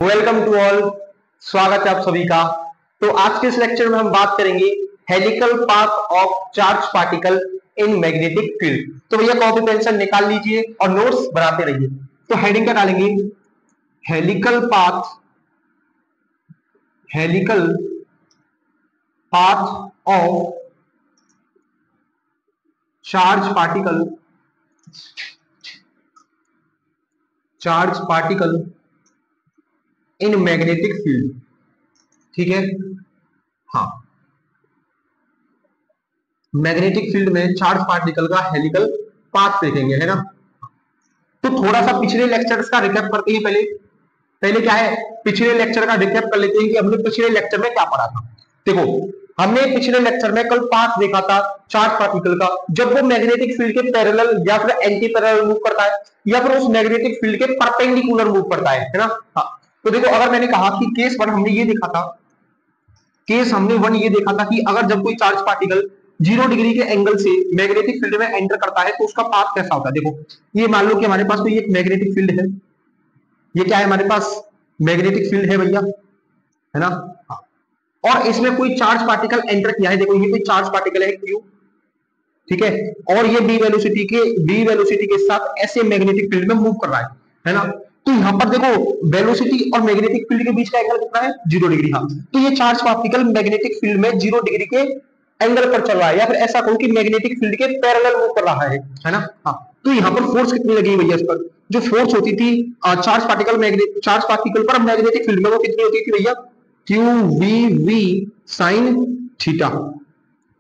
Welcome to all. स्वागत है आप सभी का। तो आज के इस लेक्चर में हम बात करेंगे helical path of charge particle in magnetic field. तो भैया कॉपी पेंसिल निकाल लीजिए और नोट्स बनाते रहिए। तो हेडिंग क्या डालेंगे? Helical path of charge particle in magnetic field. ठीक है, हाँ, मैग्नेटिक फील्ड में चार्ज पार्टिकल का हेलिकल पाथ देखेंगे, है ना। तो थोड़ा सा पिछले लेक्चर्स का रिकैप करते हैं। पहले क्या है, पिछले लेक्चर का रिकैप कर लेते हैं कि हमने पिछले लेक्चर में क्या पढ़ा था। देखो, हमने पिछले लेक्चर में कल पाथ देखा था चार्ज पार्टिकल का, जब वो मैग्नेटिक फील्ड के पैरेलल या फिर एंटी पैरेलल मूव करता है या फिर उस मैग्नेटिक फील्ड के परपेंडिकुलर मूव करता है ना। हाँ, तो देखो, अगर मैंने कहा कि केस वन हमने ये देखा था, कि अगर जब कोई चार्ज पार्टिकल 0 डिग्री के एंगल से मैग्नेटिक फील्ड में एंटर करता है तो उसका पाथ कैसा होता है। देखो, ये मान लो कि हमारे पास कोई एक मैग्नेटिक फील्ड है। ये क्या है, हमारे पास मैग्नेटिक फील्ड है भैया, है ना। हाँ, और इसमें कोई चार्ज पार्टिकल एंटर किया है। देखो, ये कोई चार्ज पार्टिकल है क्यू, ठीक है, और ये बी वेलोसिटी के साथ ऐसे मैग्नेटिक फील्ड में मूव कर रहा है ना। तो यहां पर देखो, वेलोसिटी और मैग्नेटिक फील्ड के बीच का एंगल कितना है? 0 डिग्री। हाँ, तो ये चार्ज पार्टिकल मैग्नेटिक फील्ड में 0 डिग्री के एंगल पर चल रहा है, या फिर ऐसा कहूं कि मैग्नेटिक फील्ड के पैरेलल मूव कर रहा है ना। हाँ, तो यहाँ पर फोर्स कितनी लगी हुई है इस पर? जो फोर्स होती थी चार्ज पार्टिकल पर मैग्नेटिक फील्ड में, वो कितनी होती थी भैया? क्यू वी साइन थीटा,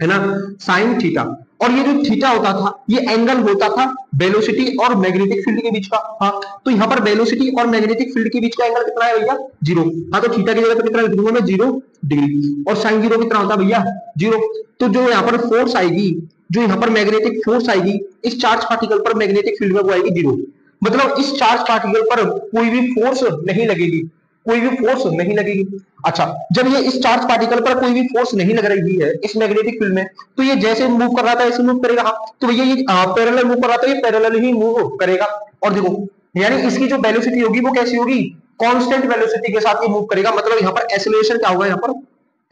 है ना, साइन थीटा। और ये जो थीटा होता था, ये एंगल होता था वेलोसिटी और मैग्नेटिक फील्ड के बीच का। हाँ, तो यहाँ पर वेलोसिटी और मैग्नेटिक फील्ड के बीच का एंगल कितना है भैया? 0। हाँ, तो थीटा की जगह पर कितना लिख दूंगा मैं? 0 डिग्री। और साइन 0 कितना होता है भैया? 0। तो जो यहाँ पर फोर्स आएगी, जो यहाँ पर मैग्नेटिक फोर्स आएगी इस चार्ज पार्टिकल पर मैग्नेटिक फील्ड में, वो आएगी 0। मतलब इस चार्ज पार्टिकल पर कोई भी फोर्स नहीं लगेगी, अच्छा, जब ये इस चार्ज पार्टिकल पर कोई भी फोर्स नहीं लग रही है इस मैग्नेटिक फील्ड में, तो ये जैसे मूव कर रहा था ऐसे मूव करेगा। तो भैया ये पैरेलल मूव कर रहा था, ये पैरेलल ही मूव करेगा। और देखो, यानी इसकी जो वेलोसिटी होगी वो कैसी होगी? कांस्टेंट वेलोसिटी के साथ ये मूव करेगा। मतलब यहाँ पर एक्सेलरेशन क्या होगा? यहाँ पर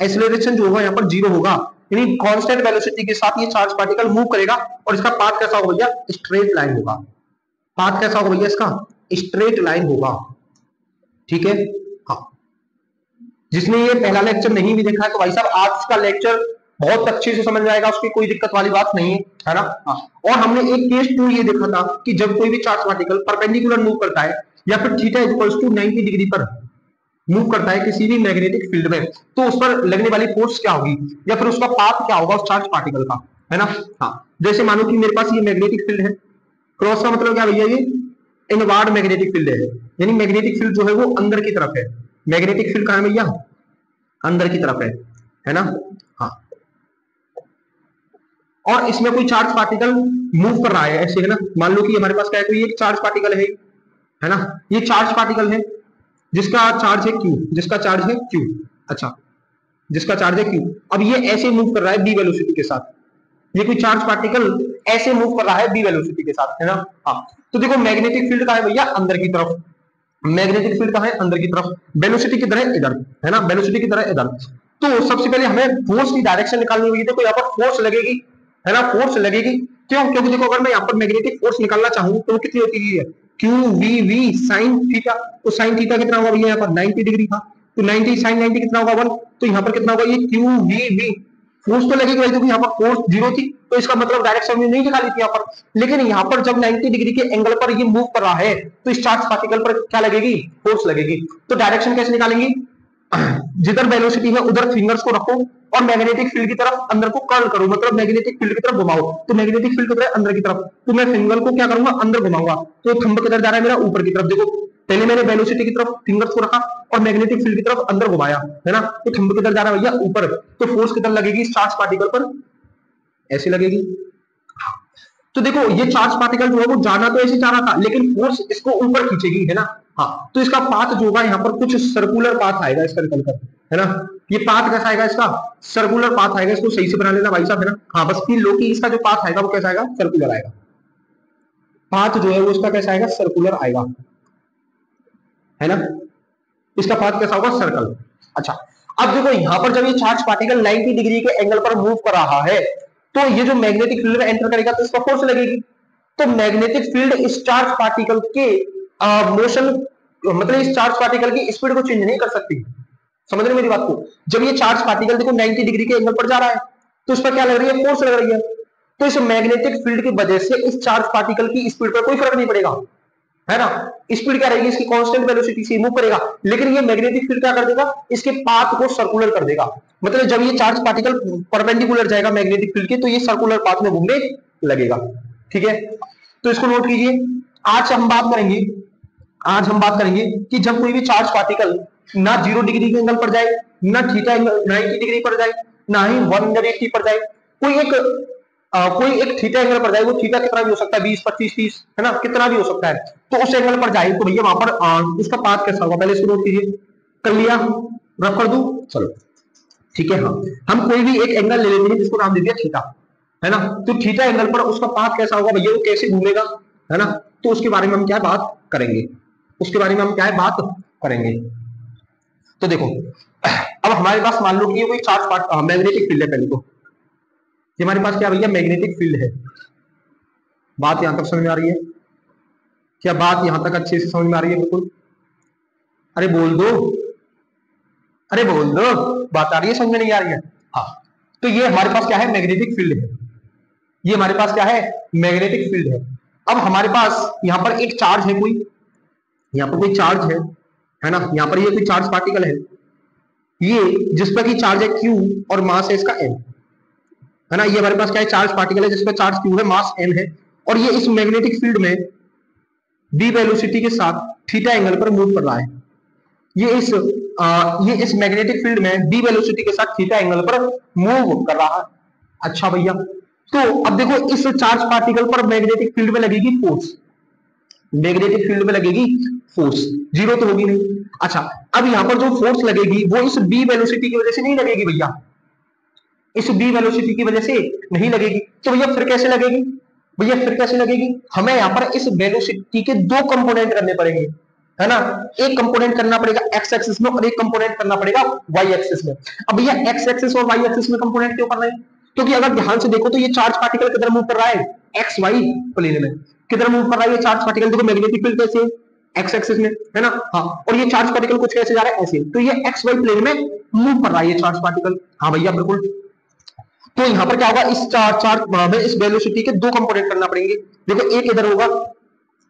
एक्सेलरेशन जो होगा यहाँ पर 0 होगा, यानी कांस्टेंट वेलोसिटी के साथ ये चार्ज पार्टिकल मूव करेगा। और इसका पाथ कैसा होगा भैया? स्ट्रेट लाइन होगा। पाथ कैसा होगा भैया इसका? स्ट्रेट लाइन होगा। ठीक है, हाँ, जिसने ये पहला लेक्चर नहीं भी देखा है तो भाई साहब आज का लेक्चर बहुत अच्छे से समझ जाएगा, उसकी कोई दिक्कत वाली बात नहीं है ना। हाँ, और हमने एक केस 2 ये देखा था कि जब कोई भी चार्ज पार्टिकल परपेंडिकुलर मूव करता है या फिर थीटा इक्वल्स टू 90 डिग्री पर मूव करता है किसी भी मैग्नेटिक फील्ड में, तो उस पर लगने वाली फोर्स क्या होगी या फिर उसका पाथ क्या होगा उस चार्ज पार्टिकल का, है ना। हाँ, जैसे मानो कि मेरे पास ये मैग्नेटिक फील्ड है, क्रॉस का मतलब क्या भैया? ये इनवार्ड मैग्नेटिक फील्ड है, यानी मैग्नेटिक फील्ड जो है वो अंदर की तरफ है। मैग्नेटिक फील्ड कहां है भैया? अंदर की तरफ है ना। हाँ, और इसमें कोई चार्ज पार्टिकल मूव कर रहा है ऐसे, है ना। मान लो कि हमारे पास क्या है, कोई एक चार्ज पार्टिकल है ना। ये चार्ज पार्टिकल है जिसका चार्ज है क्यू, अच्छा, जिसका चार्ज है क्यू। अब ये ऐसे मूव कर रहा है बी वेलोसिटी के साथ। ये कोई चार्ज पार्टिकल ऐसे मूव कर रहा है बी वेलोसिटी के साथ, है ना। हाँ, तो देखो, मैग्नेटिक फील्ड का है भैया अंदर की तरफ, मैग्नेटिक फील्ड का है अंदर की तरफ, वेलोसिटी की तरह इधर, है ना, वेलोसिटी की तरह इधर। तो सबसे पहले हमें फोर्स की डायरेक्शन निकालनी होगी। देखो, यहाँ पर फोर्स लगेगी, है ना, फोर्स लगेगी। क्यों? क्योंकि देखो, अगर मैं यहाँ पर मैग्नेटिक फोर्स निकालना चाहूँ तो कितनी होती है? Q V sine theta. तो साइन थीटा कितना होगा भैया? यहाँ पर 90 डिग्री था, तो 90 साइन 90 कितना होगा? 1। तो यहाँ पर कितना होगा? ये क्यू वी फोर्स तो लगेगी भाई, क्योंकि यहाँ पर फोर्स 0 थी, तो इसका मतलब डायरेक्शन में नहीं निकाली थी यहाँ पर। लेकिन यहाँ पर जब 90 डिग्री के एंगल पर ये मूव कर रहा है तो इस चार्ज पार्टिकल पर क्या लगेगी? फोर्स लगेगी। तो डायरेक्शन कैसे निकालेंगे? जिधर वेलोसिटी है उधर फिंगर्स को रखो और मैग्नेटिक फील्ड की तरफ अंदर को कर्ल करो, मतलब मैग्नेटिक फील्ड की तरफ घुमाओ। तो मैग्नेटिक फील्ड की तरफ अंदर की तरफ, तो मैं फिंगर को क्या करूंगा? अंदर घुमाऊंगा। तो थंब किधर जा रहा है मेरा? ऊपर की तरफ। देखो, पहले मैंने वेलोसिटी की तरफ फिंगर्स को रखा और मैग्नेटिक फील्ड की तरफ अंदर घुमाया, है ना। तो थंब किधर जा रहा है भैया? ऊपर। तो फोर्स किधर लगेगी इस चार्ज पार्टिकल पर? ऐसे लगेगी। तो देखो, ये चार्ज पार्टिकल जो है वो जाना तो ऐसे जा रहा था, लेकिन फोर्स इसको ऊपर खींचेगी, है ना। हाँ, तो इसका पाथ जो होगा यहाँ पर कुछ सर्कुलर पाथ आएगा इसका निकल कर, है ना। ये पाथ कैसा आएगा? इसका सर्कुलर पाथ आएगा। इसको सही से बना लेना भाई साहब, है ना। हाँ, बस फील लो कि इसका जो पाथ आएगा वो कैसा आएगा? सर्कुलर आएगा। पाथ जो है वो इसका कैसा आएगा? सर्कुलर आएगा, है ना। इसका पाथ कैसा होगा, सर्कल। अच्छा, अब देखो यहां पर जब ये चार्ज पार्टिकल 90 डिग्री के एंगल पर मूव कर रहा है तो ये जो मैग्नेटिक फील्ड में एंटर करेगा तो इसका फोर्स लगेगी। तो मैग्नेटिक फील्ड इस चार्ज पार्टिकल के मोशन, मतलब इस चार्ज पार्टिकल की स्पीड को चेंज नहीं कर सकती। समझ रहे मेरी बात को? जब ये चार्ज पार्टिकल देखो 90 डिग्री के एंगल पर जा रहा है तो इस पर क्या लग रही है, फोर्स लग रही है। तो इस मैग्नेटिक फील्ड की वजह से इस चार्ज पार्टिकल की स्पीड पर कोई फर्क नहीं पड़ेगा, है ना। स्पीड क्या रहेगी, इसकी कांस्टेंट वेलोसिटी से मूव करेगा। लेकिन ये मैग्नेटिक फील्ड क्या कर देगा, इसके पाथ को सर्कुलर कर देगा। मतलब जब ये चार्ज पार्टिकल परपेंडिकुलर जाएगा मैग्नेटिक फील्ड के तो ये सर्कुलर पाथ में घूमने लगेगा। ठीक है, तो इसको नोट कीजिए। आज हम बात करेंगे कि जब कोई भी चार्ज पार्टिकल ना 0 डिग्री के एंगल पर जाए, ना थीटा एंगल 90 डिग्री पर जाए, ना ही 180 पर जाए, कोई एक थीटा एंगल पर जाए, वो थीटा कितना भी हो सकता है, 20, 25, 30, है ना, कितना भी हो सकता है। तो उस एंगल पर जाए तो भैया वहां पर उसका पाथ कैसा होगा, पहले इसको नोट कीजिए। कर लिया, रफ कर दूं, चलो ठीक है। हाँ, हम कोई भी एक एंगल ले लेते हैं जिसको नाम दे दिया थीटा, है ना। तो थीटा एंगल पर उसका पाथ कैसा होगा भैया, वो कैसे घूमेगा, है ना। तो उसके बारे में हम क्या बात करेंगे, तो देखो अब हमारे पास मान लो कि ये कोई चार्ज मैग्नेटिक फील्ड है। पहले तो ये हमारे पास क्या भैया, मैग्नेटिक फील्ड है। बात यहां तक समझ में आ रही है क्या, बात यहां तक अच्छे से समझ में आ रही है बिल्कुल? अरे बोल दो, बात आ रही है, समझ में नहीं आ रही है? हाँ, तो ये हमारे पास क्या है, मैग्नेटिक फील्ड है। ये हमारे पास क्या है, मैग्नेटिक फील्ड है। अब हमारे पास यहाँ पर एक चार्ज है, यहाँ पर कोई चार्ज है ना, यहाँ पर ये कोई चार्ज पार्टिकल है, ये जिस पर की चार्ज है Q और मास है इसका M, है ना। ये हमारे पास क्या है, चार्ज पार्टिकल है जिसका चार्ज Q है, मास M है, और ये इस मैग्नेटिक फील्ड में b वेलोसिटी के साथ थीटा एंगल पर मूव कर रहा है। ये इस मैग्नेटिक फील्ड में b वेलोसिटी के साथ थीटा एंगल पर मूव कर रहा है। अच्छा भैया, तो अब देखो इस चार्ज पार्टिकल पर मैग्नेटिक फील्ड में लगेगी फोर्स, जीरो तो होगी नहीं। अच्छा, अब यहां पर जो फोर्स लगेगी वो इस b वेलोसिटी की वजह से नहीं लगेगी भैया, इस b वेलोसिटी की वजह से नहीं लगेगी। तो भैया फिर कैसे लगेगी, हमें यहाँ पर इस वेलोसिटी के दो कंपोनेंट करने पड़ेंगे, है ना। एक कंपोनेंट करना पड़ेगा एक्स एक्सिस में और एक कंपोनेंट करना पड़ेगा वाई एक्सिस में। अब भैया एक्स एक्सिस और वाई एक्सिस में कंपोनेंट क्यों कर रहे हैं, क्योंकि अगर ध्यान से देखो तो ये चार्ज पार्टिकल किधर मूव कर रहा है, एक्स वाई प्लेन में किधर मूव कर रहा है ये चार्ज पार्टिकल। देखो मैग्नेटिक फील्ड कैसे एक्स एक्सिस में, है ना। हाँ, और ये चार्ज पार्टिकल कुछ कैसे जा रहा है, ऐसे। तो ये एक्स वाई प्लेन में मूव कर रहा है ये चार्ज पार्टिकल। हाँ भैया बिल्कुल। तो यहाँ पर क्या होगा, इस चार्ज में इस वेलोसिटी के दो कंपोनेंट करना पड़ेंगे। देखो एक इधर होगा,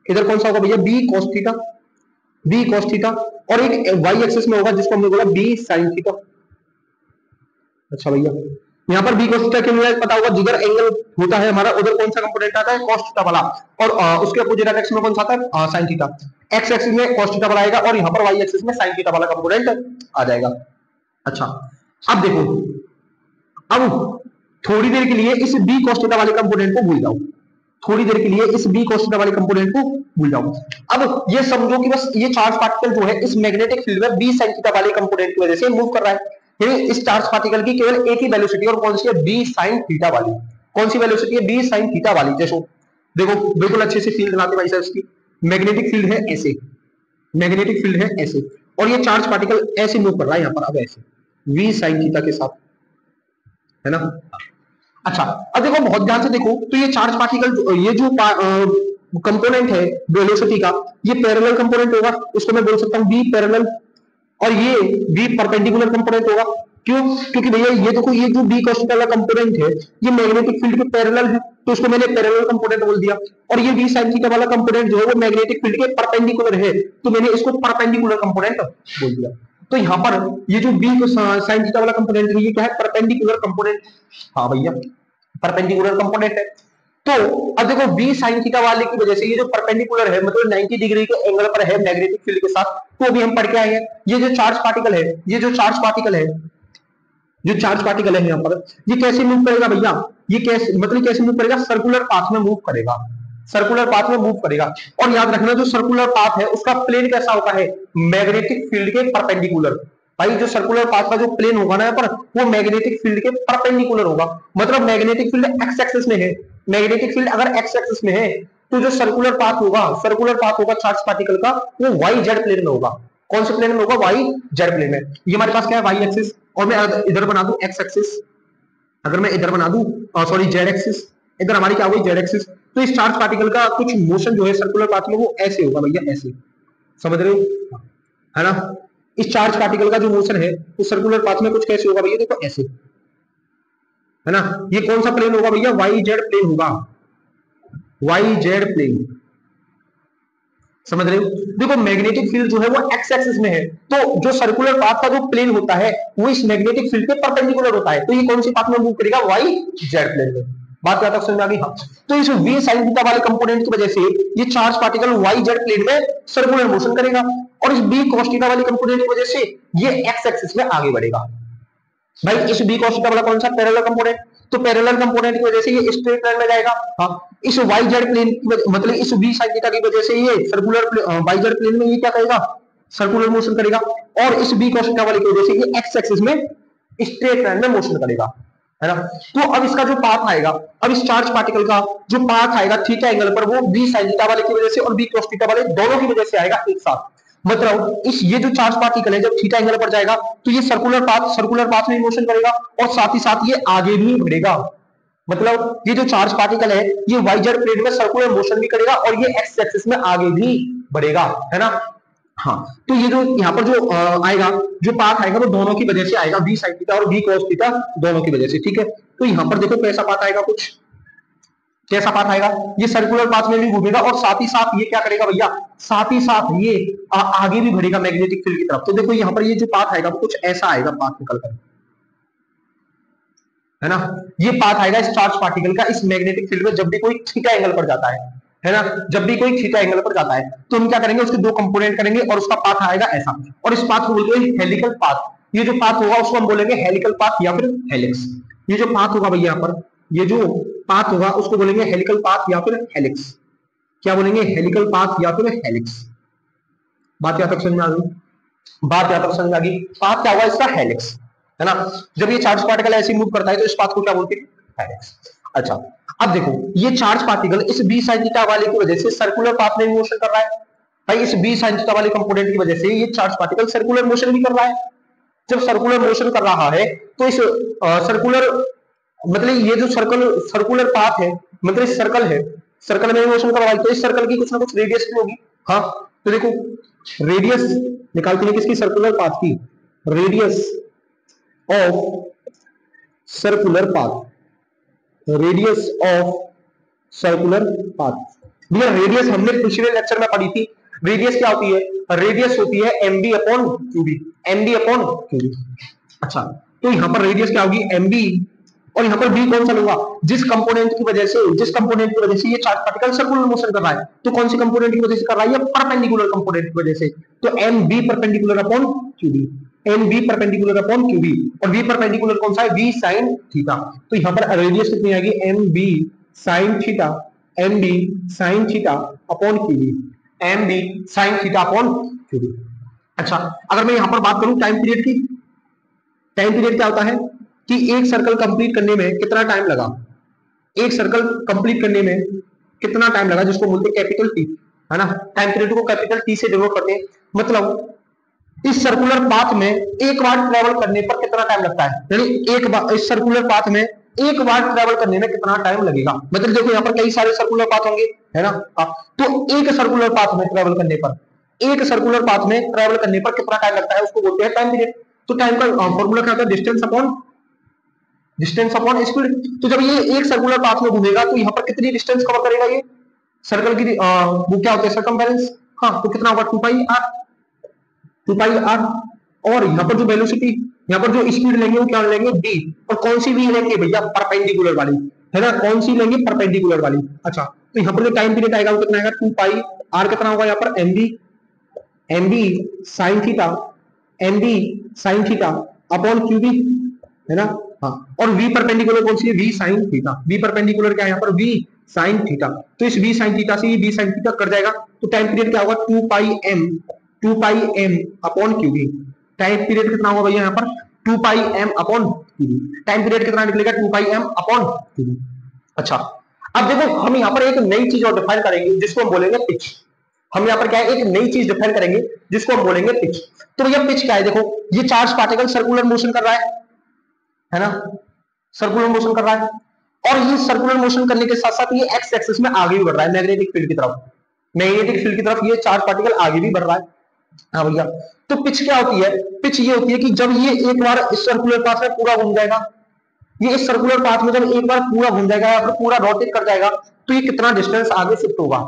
इधर कौन सा होगा भैया, बी कॉस थीटा, और एक वाई एक्सिस में होगा जिसको हमने बोला बी साइन थीटा। अच्छा भैया, यहाँ पर बी कॉस थीटा क्यों पता होगा, जिधर एंगल होता है हमारा उधर कौन सा कंपोनेंट आता है, कॉस थीटा वाला, और उसके अपोजिट एक्सिस में कौन सा आता है, साइन थीटा। एक्स एक्सिस में कॉस थीटा वाला आएगा और यहाँ पर वाई एक्सिस में साइन थीटा वाला कंपोनेंट आ जाएगा। अच्छा, अब देखो, अब थोड़ी देर के लिए इस बी cos थीटा वाले कंपोनेंट को भूल जाओ, अब ये समझो कि बस ये चार्ज पार्टिकल जो है इस मैग्नेटिक फील्ड में बी sin थीटा वाले कंपोनेंट की वजह से मूव कर रहा है। यानी इस चार्ज पार्टिकल की केवल एक ही वेलोसिटी, और कौन सी है, बी sin थीटा वाली। कौन सी वेलोसिटी है, बी sin थीटा वाली। जैसो देखो बिल्कुल अच्छे से फील्ड बनाते भाई साहब, इसकी मैग्नेटिक फील्ड है ऐसे, और ये चार्ज पार्टिकल ऐसे मूव कर रहा है यहाँ पर, अब ऐसे v sin थीटा के साथ, है ना। अच्छा, अब देखो बहुत ध्यान से देखो तो ये चार्ज पार्टिकल, ये जो कंपोनेंट है वेलोसिटी का, ये पैरेलल कंपोनेंट होगा, उसको मैं बोल सकता हूं बी पैरेलल, और ये बी परपेंडिकुलर कंपोनेंट होगा। क्यों, क्योंकि भैया ये देखो ये जो बी cos थीटा वाला कंपोनेंट है ये मैग्नेटिक फील्ड के पैरेलल है, तो उसको मैंने पैरेलल कंपोनेंट बोल दिया। और ये बी sin थीटा वाला कंपोनेंट जो है वो मैग्नेटिक फील्ड के परपेंडिकुलर है, तो मैंने इसको परपेंडिकुलर कंपोनेंट बोल दिया। तो यहाँ पर ये जो बी sin थीटा वाला कंपोनेंट है ये क्या है, परपेंडिकुलर कंपोनेंट। हाँ भैया, परपेंडिकुलर कंपोनेंट है। तो अब देखो बी sin थीटा वाले की वजह से ये जो परपेंडिकुलर है, मतलब 90 डिग्री के एंगल पर है मैग्नेटिक फील्ड के साथ, तो अभी हम पढ़ के आए हैं। ये जो चार्ज पार्टिकल है यहाँ पर, ये कैसे मूव करेगा भैया, ये कैसे मूव करेगा, सर्कुलर पाथ में मूव करेगा। और याद रखना जो सर्कुलर पाथ है उसका प्लेन कैसा होता है, मैग्नेटिक फील्ड के परपेंडिकुलर। भाई जो सर्कुलर पाथ का जो प्लेन होगा ना यहाँ पर, वो मैग्नेटिक फील्ड के परपेंडिकुलर होगा। मतलब मैग्नेटिक फील्ड एक्स एक्सिस में है, मैग्नेटिक फील्ड अगर एक्स एक्सिस में है तो जो सर्कुलर पाथ होगा चार्ज पार्टिकल का, वो वाई जेड प्लेन में होगा। कौन से प्लेन में होगा, वाई जेड प्लेन में। ये हमारे पास क्या है, वाई एक्सिस, और मैं इधर बना दूं एक्स एक्सिस, अगर मैं इधर बना दूं सॉरी जेड एक्सिस, इधर हमारी क्या होगी जेड एक्सिस, तो इस चार्ज पार्टिकल का कुछ मोशन जो है सर्कुलर पाथ में वो ऐसे होगा भैया, ऐसे, समझ रहे हो, है ना। इस चार्ज पार्टिकल का जो मोशन है वो सर्कुलर पाथ में कुछ कैसे होगा भैया, देखो ऐसे, है ना। ये कौन सा प्लेन होगा भैया, वाई जेड प्लेन होगा, वाई जेड प्लेन, समझ रहे हो। देखो मैग्नेटिक फील्ड जो है वो एक्स एक्सिस में है, तो जो सर्कुलर पाथ का जो प्लेन होता है वो इस मैग्नेटिक फील्ड के परपेंडिकुलर होता है, तो ये कौन सी पाथ में मूव करेगा, वाई जेड प्लेन में। बात क्या तक समझ में आ गई, हाँ। तो इस v sin थीटा वाले कंपोनेंट की वजह से ये charge particle Y Z plane में सर्कुलर मोशन करेगा, और इस b cos थीटा वाले कंपोनेंट की वजह से ये एक्स एक्सिस में आगे बढ़ेगा। भाई इस b cos थीटा वाला कौन सा, पैरेलल कंपोनेंट, तो पैरेलल कंपोनेंट की वजह से ये स्ट्रेट लाइन में जाएगा, हाँ। इस वाई जेड प्लेन मतलब इस v sin थीटा की वजह से ये सर्कुलर वाई जेड प्लेन में ये क्या करेगा, सर्कुलर मोशन करेगा, और इस b cos थीटा वाले की वजह से ये एक्स एक्सिस में स्ट्रेट लाइन में मोशन करेगा, है ना। तो अब इसका जो पाथ आएगा, अब इस चार्ज पार्टिकल का जो पाथ आएगा थीटा एंगल पर, वो v sin थीटा वाले की वजह से और v cos थीटा वाले दोनों की वजह से आएगा एक साथ। मतलब इस ये जो चार्ज पार्टिकल है जब थीटा एंगल पर जाएगा तो ये सर्कुलर पाथ में मोशन करेगा, और साथ ही साथ ये आगे भी बढ़ेगा। मतलब ये जो चार्ज पार्टिकल है ये वाई जेड प्लेन में सर्कुलर मोशन भी करेगा और ये एक्स एक्सिस में आगे भी बढ़ेगा, है ना। हाँ, तो ये जो यहाँ पर जो आएगा, जो पाथ आएगा वो दोनों की वजह से आएगा, v sin थीटा और v cos थीटा दोनों की वजह से, ठीक है। तो यहाँ पर देखो कैसा पाथ आएगा, कुछ कैसा पाथ आएगा, ये सर्कुलर पाथ में भी घूमेगा और साथ ही साथ ये क्या करेगा भैया, साथ ही साथ ये आगे भी बढ़ेगा मैग्नेटिक फील्ड की तरफ। तो देखो यहाँ पर ये जो पाथ आएगा वो कुछ ऐसा आएगा पाथ निकल कर, है ना। ये पाथ आएगा इस चार्ज पार्टिकल का इस मैग्नेटिक फील्ड में जब भी कोई थीटा एंगल पर जाता है ना, जब भी कोई थीटा एंगल पर जाता है तो हम क्या करेंगे, उसके दो कंपोनेंट करेंगे और उसका पाथ आएगा ऐसा, और इस पाथ को बोलते हैं हेलिकल पाथ। ये जो पाथ होगा उसको हम बोलेंगे हेलिकल पाथ या फिर हेलिक्स। ये जो पाथ होगा भैया यहाँ पर, ये जो पाथ होगा उसको बोलेंगे हेलिकल पाथ या फिर हेलिक्स। क्या बोलेंगे, हेलिकल पाथ या फिर हेलिक्स। बात यहाँ तक समझ में आ गई, बात यहाँ तक समझ में आ गई। पाथ क्या होगा इसका, हेलिक्स, है ना। जब ये चार्ज पार्टिकल ऐसे मूव करता है तो इस पाथ को क्या बोलते हैं, हेलिक्स। अच्छा, अब देखो ये चार्ज पार्टिकल इस b sin थीटा वाले की वजह से सर्कुलर पाथ में मोशन कर रहा है। भाई इस b sin थीटा वाले कंपोनेंट की वजह से ये चार्ज पार्टिकल सर्कुलर मोशन भी कर रहा है। जब सर्कुलर मोशन कर रहा है तो इस सर्कुलर मतलब ये जो सर्कुलर पाथ है, मतलब इस सर्कल है, सर्कल में मोशन कर रहा है, तो इस सर्कल की कुछ ना कुछ रेडियस भी होगी। हाँ, तो देखो रेडियस निकालते हैं किसकी, सर्कुलर पाथ की, radius of circular path, radius of circular path. भैया रेडियस हमने पिछले लेक्चर में पढ़ी थी, रेडियस क्या होती है, रेडियस होती है mb upon Q B, mb upon Q B. अच्छा, तो यहां पर रेडियस क्या होगी, mb, और यहां पर b कौन सा लूंगा, जिस कंपोनेंट की वजह से ये चार्ज पार्टिकल सर्कुलर मोशन कर रहा है, तो कौन सी कंपोनेंट की वजह से कर रहा है, ये परपेंडिकुलर कंपोनेंट की वजह से, तो mb perpendicular upon Q B, mb perpendicular upon Q B, और v परपेंडिकुलर कौन सा है, v sin थीटा। तो यहां पर रेडियस कितनी आएगी, mb sin theta, mb sin theta upon Q B, mb sin theta upon Q B. अच्छा, अगर मैं यहां पर बात करूं टाइम पीरियड की, टाइम पीरियड क्या होता है कि एक सर्कल कंप्लीट करने में कितना टाइम लगा, एक सर्कल कंप्लीट करने में कितना टाइम लगा, जिसको बोलते हैं कैपिटल टी, है ना। टाइम पीरियड को कैपिटल टी से डिनोट करते हैं। मतलब इस सर्कुलर पाथ में एक बार ट्रेवल करने पर कितना टाइम लगता है, यानी एक बार इस सर्कुलर पाथ में एक बार ट्रेवल करने में कितना टाइम लगेगा। मतलब देखो यहाँ पर कई सारे सर्कुलर पाथ होंगे, है ना। तो एक सर्कुलर पाथ में ट्रेवल करने पर, एक सर्कुलर पाथ में ट्रेवल करने पर कितना टाइम लगता है, उसको बोलते हैं टाइम पीरियड। तो टाइम का फॉर्मूला क्या होता है, डिस्टेंस अपॉन स्पीड। तो जब ये एक सर्कुलर पाथ में घूमेगा तो यहाँ पर कितनी डिस्टेंस कवर करेगा, ये सर्कल की वो क्या होता है, सर्कमफेरेंस। हाँ, तो कितना होगा, 2πr, और यहाँ पर जो वेलोसिटी, यहाँ पर जो स्पीड लेंगे वो क्या लेंगे, v, और कौन सी v लेंगे भैया, परपेंडिकुलर वाली, है ना, कौन सी लेंगे, परपेंडिकुलर वाली। अच्छा, तो यहाँ पर जो टाइम पीरियड आएगा वो कितना आएगा, 2πr, कितना होगा यहाँ पर, mb sin theta, mb sin theta upon Q B, है ना। हाँ, और v परपेंडिकुलर कौन सी है, v sin theta, v perpendicular क्या है यहाँ पर, v sin थीटा। तो इस v sin थीटा से ये v sin थीटा कट जाएगा, तो टाइम पीरियड क्या होगा, 2πm upon QB. Time period कितना होगा भैया यहाँ पर, 2πm upon QB. Time period कितना निकलेगा, 2πm अपॉन क्यूबी। अच्छा, अब देखो हम यहाँ पर एक नई चीज और डिफाइन करेंगे जिसको हम बोलेंगे पिच। हम यहाँ पर क्या है, एक नई चीज डिफाइन करेंगे जिसको हम बोलेंगे पिच। तो भैया पिच क्या है, देखो ये चार्ज पार्टिकल सर्कुलर मोशन कर रहा है ना, सर्कुलर मोशन कर रहा है, और ये सर्कुलर मोशन करने के साथ साथ ये एक्स एक्सिस में आगे भी बढ़ रहा है मैग्नेटिक फील्ड की तरफ, मैग्नेटिक फील्ड की तरफ ये चार्ज पार्टिकल आगे भी बढ़ रहा है। हाँ भैया, तो पिच क्या होती है, पिच ये होती है कि जब ये एक बार इस सर्कुलर पाथ में पूरा घूम जाएगा, ये इस सर्कुलर पाथ में जब एक बार पूरा घूम जाएगा या फिर पूरा रोटेट कर जाएगा, तो ये कितना डिस्टेंस आगे शिफ्ट होगा,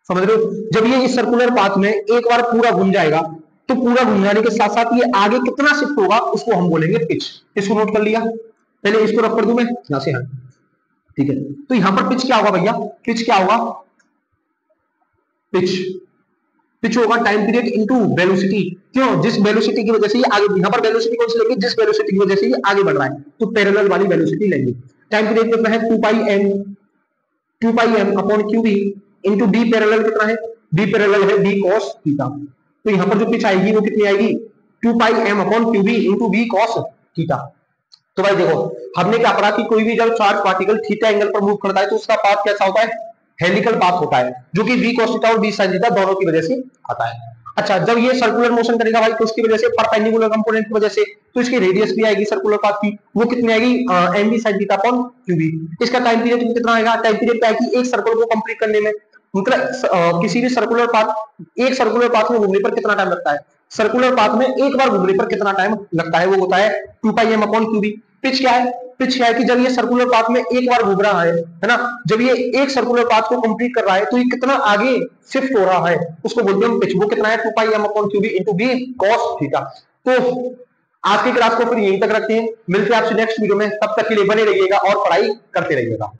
समझ रहे हो। जब ये इस सर्कुलर पाथ में एक बार पूरा घूम जाएगा, तो पूरा घूम जाने के साथ साथ ये आगे कितना शिफ्ट होगा उसको हम बोलेंगे पिच। इसको नोट कर लिया, पहले इसको रख कर दूं मैं यहां से, हाँ ठीक है। तो यहां पर पिच क्या होगा भैया, पिच क्या होगा, पिच पिच होगा टाइम पीरियड इनटू वेलोसिटी। क्यों, जिस वेलोसिटी की वजह से ये आगे, यहां पर वेलोसिटी कौन सी लेंगे, जिस वेलोसिटी की वजह से ये आगे बढ़ रहा है, तो पैरेलल वाली वेलोसिटी लेंगे। टाइम पीरियड कितना है 2 pi M upon Q B into D parallel कितना है, डी पैरेलल है बी कॉस थीटा। तो यहां पर जो पिच आएगी वो कितनी आएगी, 2 pi M upon Q B into B cos theta. तो भाई देखो हमने क्या पढ़ा कि कोई भी जब चार्ज पार्टिकल थीटा एंगल पर मूव करता है तो उसका पाथ कैसा होता है, हेलिकल पाथ होता है, जो कि v cos थीटा और v sin थीटा दोनों की वजह से आता है। अच्छा, जब ये सर्कुलर मोशन करेगा भाई तो उसकी वजह से परपेंडिकुलर कंपोनेंट की वजह से, तो इसकी रेडियस भी आएगी सर्कुलर पाथ की, वो कितनी आएगी mv sin theta upon qb। इसका टाइम पीरियड कितना आएगा, टाइम पीरियड क्या है कि एक सर्कल को कंप्लीट करने में, मतलब किसी भी सर्कुलर पाथ, एक सर्कुलर पाथ में घूमने पर कितना टाइम लगता है, सर्कुलर पाथ में एक बार घूमने पर कितना टाइम लगता है, वो होता है 2 pi M upon Q B. Pitch क्या है, पिच क्या है कि जब ये सर्कुलर पाथ में एक बार घूम रहा है ना, जब ये एक सर्कुलर पाथ को कंप्लीट कर रहा है तो ये कितना आगे शिफ्ट हो रहा है उसको बोलते हैं पिच। वो कितना है 2 pi M upon Q B into B cos theta. तो आज की क्लास को फिर यहीं तक रखते हैं, मिलते हैं आपसे नेक्स्ट वीडियो में, तब तक के लिए बने रहिएगा और पढ़ाई करते रहिएगा।